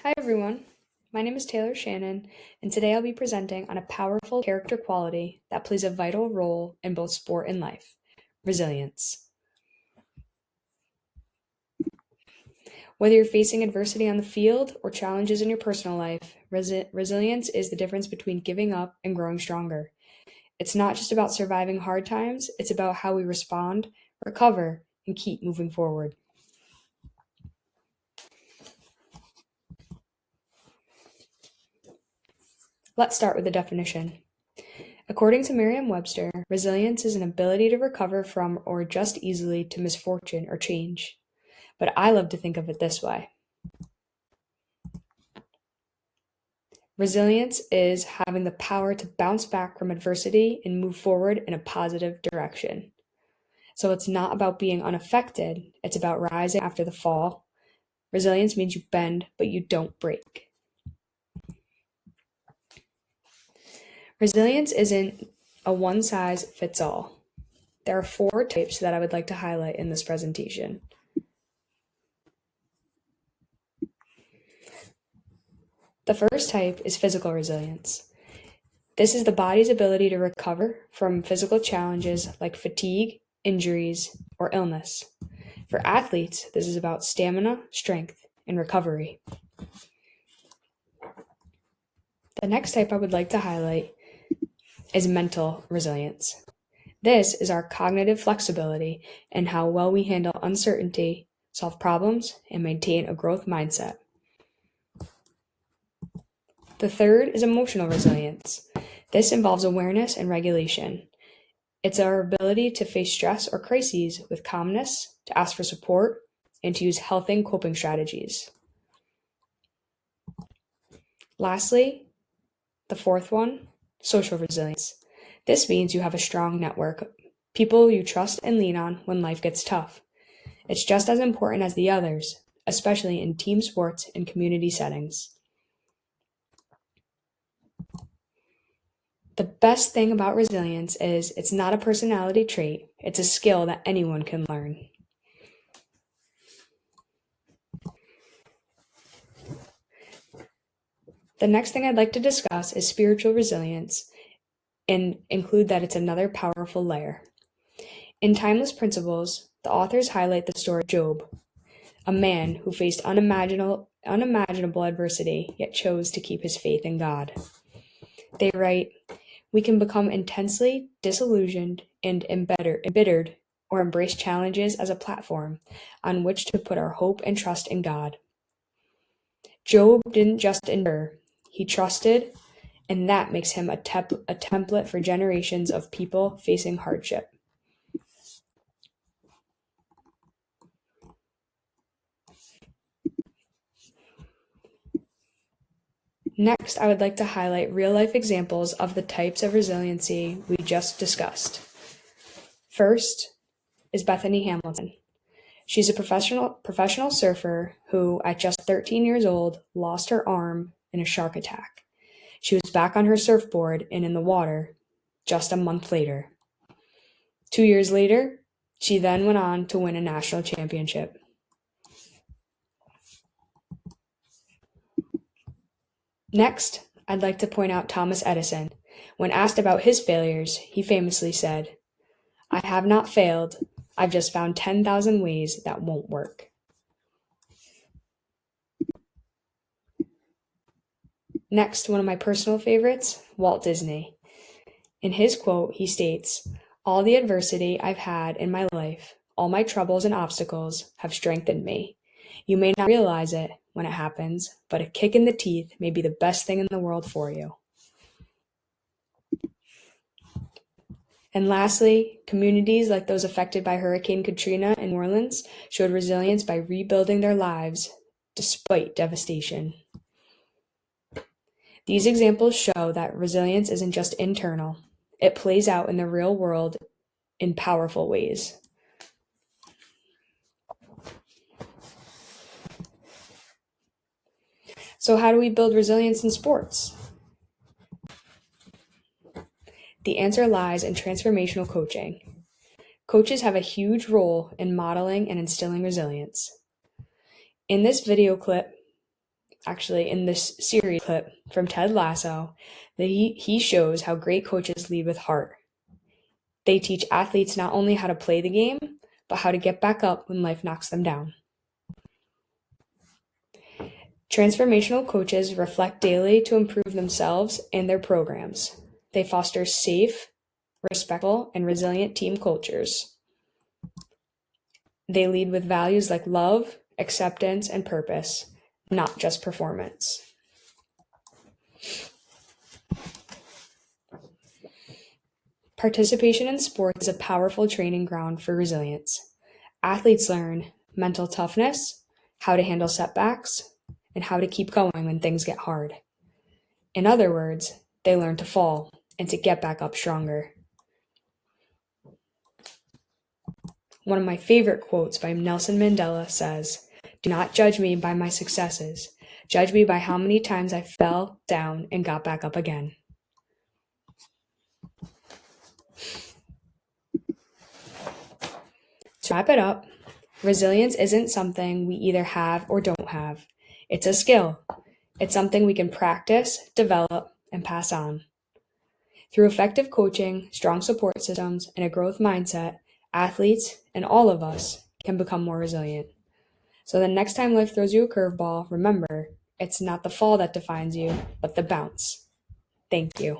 Hi everyone, my name is Taylor Shannon, and today I'll be presenting on a powerful character quality that plays a vital role in both sport and life: resilience. Whether you're facing adversity on the field or challenges in your personal life, resilience is the difference between giving up and growing stronger. It's not just about surviving hard times, it's about how we respond, recover, and keep moving forward. Let's start with the definition. According to Merriam-Webster, resilience is an ability to recover from or adjust easily to misfortune or change. But I love to think of it this way. Resilience is having the power to bounce back from adversity and move forward in a positive direction. So it's not about being unaffected, it's about rising after the fall. Resilience means you bend, but you don't break. Resilience isn't a one-size-fits-all. There are 4 types that I would like to highlight in this presentation. The first type is physical resilience. This is the body's ability to recover from physical challenges like fatigue, injuries, or illness. For athletes, this is about stamina, strength, and recovery. The next type I would like to highlight is mental resilience. This is our cognitive flexibility and how well we handle uncertainty, solve problems, and maintain a growth mindset. The third is emotional resilience. This involves awareness and regulation. It's our ability to face stress or crises with calmness, to ask for support, and to use healthy coping strategies. Lastly, the fourth one, social resilience. This means you have a strong network, people you trust and lean on when life gets tough. It's just as important as the others, especially in team sports and community settings. The best thing about resilience is it's not a personality trait, it's a skill that anyone can learn. The next thing I'd like to discuss is spiritual resilience and include that it's another powerful layer. In Timeless Principles, the authors highlight the story of Job, a man who faced unimaginable adversity yet chose to keep his faith in God. They write, "We can become intensely disillusioned and embittered or embrace challenges as a platform on which to put our hope and trust in God." Job didn't just endure, he trusted, and that makes him a template for generations of people facing hardship. Next, I would like to highlight real-life examples of the types of resiliency we just discussed. First is Bethany Hamilton. She's a professional surfer who, at just 13 years old, lost her arm in a shark attack. She was back on her surfboard and in the water just a month later. 2 years later, she then went on to win a national championship. Next, I'd like to point out Thomas Edison. When asked about his failures, he famously said, "I have not failed, I've just found 10,000 ways that won't work." Next, one of my personal favorites, Walt Disney. In his quote, he states, "All the adversity I've had in my life, all my troubles and obstacles have strengthened me. You may not realize it when it happens, but a kick in the teeth may be the best thing in the world for you." And lastly, communities like those affected by Hurricane Katrina in New Orleans showed resilience by rebuilding their lives despite devastation. These examples show that resilience isn't just internal, it plays out in the real world in powerful ways. So how do we build resilience in sports? The answer lies in transformational coaching. Coaches have a huge role in modeling and instilling resilience. In this video clip, actually, in this series clip from Ted Lasso, that he shows how great coaches lead with heart. They teach athletes not only how to play the game, but how to get back up when life knocks them down. Transformational coaches reflect daily to improve themselves and their programs. They foster safe, respectful, and resilient team cultures. They lead with values like love, acceptance, and purpose, not just performance. Participation in sports is a powerful training ground for resilience. Athletes learn mental toughness, how to handle setbacks, and how to keep going when things get hard. In other words, they learn to fall and to get back up stronger. One of my favorite quotes by Nelson Mandela says, "Do not judge me by my successes. Judge me by how many times I fell down and got back up again." To wrap it up, resilience isn't something we either have or don't have. It's a skill. It's something we can practice, develop, and pass on. Through effective coaching, strong support systems, and a growth mindset, athletes and all of us can become more resilient. So the next time life throws you a curveball, remember, it's not the fall that defines you, but the bounce. Thank you.